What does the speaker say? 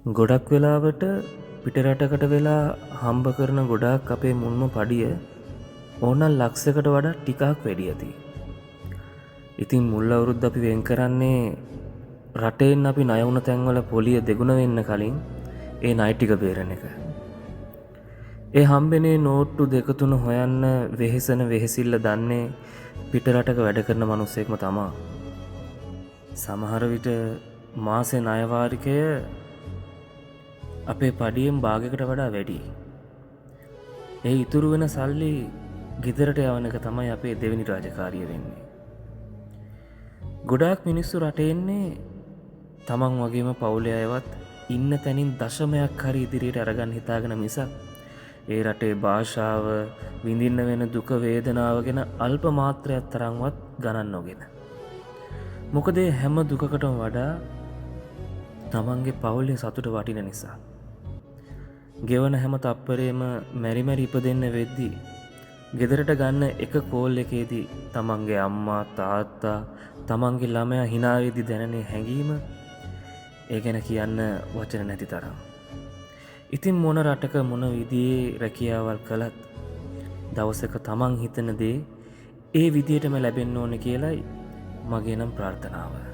ගොඩක් වෙලාවට පිටරටකට වෙලා හම්බ කරන ගොඩාක් අපේ මුල්ම පඩිය ඕනල් ලක්ෂයකට වඩා ටිකක් වැඩි ඇති. ඉතින් මුල් අවුරුද්ද අපි වෙන් කරන්නේ රටෙන් අපි ණය වුණ තැන්වල පොලිය දෙගුණ වෙන්න කලින් ඒ ණය ටික බේරන එක. ඒ හම්බෙනේ නෝට්ටු දෙක තුන හොයන්න වෙහෙසන වෙහෙසිල්ල දන්නේ පිටරටක වැඩ කරන මිනිස්සෙක්ම තමා. සමහර විට මාසේ ණය වාරිකය අපේ පඩියෙන් භාගයකට වඩා වැඩි. ඒ ඉතුරු වෙන සල්ලි ගෙදරට යවන එක තමයි අපේ දෙවෙනි රාජකාරිය වෙන්නේ. ගොඩාක් මිනිස්සු රටේ එන්නේ තමන් වගේම පවුලේ අයවත් ඉන්න තැනින් දශමයක් හරි ඉදිරියට අරගන්න හිතාගෙන මිසක් ඒ රටේ භාෂාව විඳින්න වෙන දුක වේදනාව ගැන අල්ප මාත්‍රයක් තරම්වත් ගණන් නොගෙන. මොකද හැම දුකකටම වඩා තමන්ගේ පවුලේ සතුට වටින නිසා. ගෙවන හැම තප්පරේම මැරිමැරි ඉපදෙන්න වෙද්දී ගෙදරට ගන්න එක කෝල් එකේදී තමන්ගේ අම්මා තාත්තා තමන්ගේ ළමයා hina වෙද්දී දැනෙන හැඟීම ඒ ගැන කියන්න වචන නැති තරම්. ඉතින් මොන රටක මොන විදිහේ රැකියාවල් කළත් දවසක තමන් හිතන දේ ඒ විදිහටම ලැබෙන්න ඕනේ කියලයි මගේ නම් ප්‍රාර්ථනාව.